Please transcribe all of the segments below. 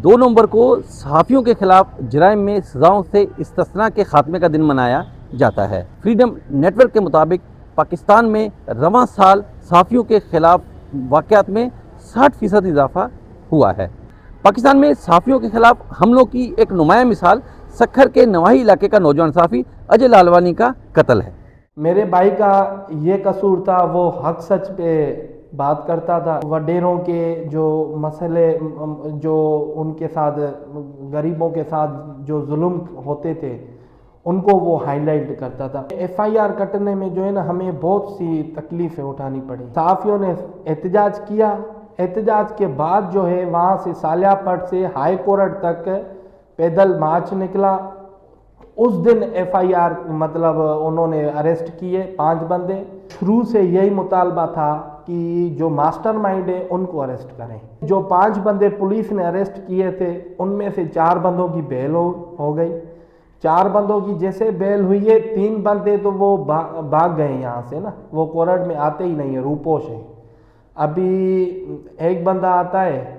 2 نومبر کو صحافیوں کے خلاف جرائم میں سزاؤں سے استثناء کے خاتمے کا دن منایا جاتا ہے۔ فریڈم نیٹ ورک کے مطابق پاکستان میں رواں سال صحافیوں کے خلاف واقعات میں 60% اضافہ ہوا ہے۔ پاکستان میں صحافیوں کے خلاف حملوں کی ایک نمایاں مثال سکھر کے نواحی علاقے کا نوجوان صحافی اجے لالوانی کا قتل ہے۔ میرے بھائی کا یہ قصور تھا، وہ حق سچ پہ بات کرتا تھا، وڈیروں کے جو مسئلے، جو ان کے ساتھ غریبوں کے ساتھ جو ظلم ہوتے تھے ان کو وہ ہائی لائٹ کرتا تھا۔ ایف آئی آر کٹنے میں جو ہے نا ہمیں بہت سی تکلیفیں اٹھانی پڑی۔ صحافیوں نے احتجاج کیا، احتجاج کے بعد جو ہے وہاں سے سالیہ پٹ سے ہائی کورٹ تک پیدل مارچ نکلا۔ اس دن ایف آئی آر مطلب انہوں نے اریسٹ کیے 5 بندے۔ شروع سے یہی مطالبہ تھا کہ جو ماسٹر مائنڈ ہے ان کو اریسٹ کریں۔ جو 5 بندے پولیس نے اریسٹ کیے تھے ان میں سے 4 بندوں کی بیل ہو گئی۔ 4 بندوں کی جیسے بیل ہوئی ہے، 3 بندے تو وہ بھاگ گئے یہاں سے نا، وہ کورٹ میں آتے ہی نہیں ہے، روپوش ہے۔ ابھی ایک بندہ آتا ہے،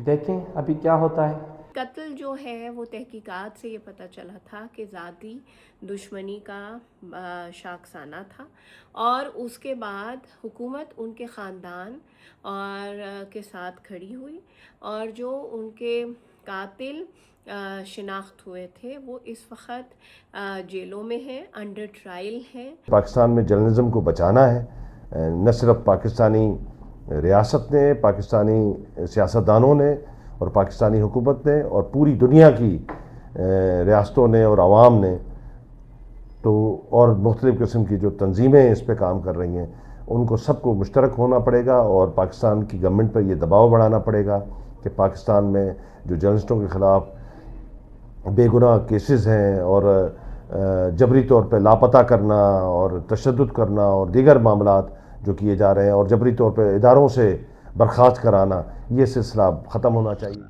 دیکھیں ابھی کیا ہوتا ہے۔ قتل جو ہے وہ تحقیقات سے یہ پتہ چلا تھا کہ ذاتی دشمنی کا شاخسانہ تھا، اور اس کے بعد حکومت ان کے خاندان اور کے ساتھ کھڑی ہوئی، اور جو ان کے قاتل شناخت ہوئے تھے وہ اس وقت جیلوں میں ہیں، انڈر ٹرائل ہیں۔ پاکستان میں جرنلزم کو بچانا ہے، نہ صرف پاکستانی ریاست نے، پاکستانی سیاستدانوں نے اور پاکستانی حکومت نے اور پوری دنیا کی ریاستوں نے اور عوام نے تو اور مختلف قسم کی جو تنظیمیں اس پہ کام کر رہی ہیں، ان کو سب کو مشترک ہونا پڑے گا، اور پاکستان کی گورنمنٹ پر یہ دباؤ بڑھانا پڑے گا کہ پاکستان میں جو جرنلسٹوں کے خلاف بے گناہ کیسز ہیں اور جبری طور پہ لاپتہ کرنا اور تشدد کرنا اور دیگر معاملات جو کیے جا رہے ہیں اور جبری طور پہ اداروں سے برخاست کرانا، یہ سلسلہ ختم ہونا چاہیے۔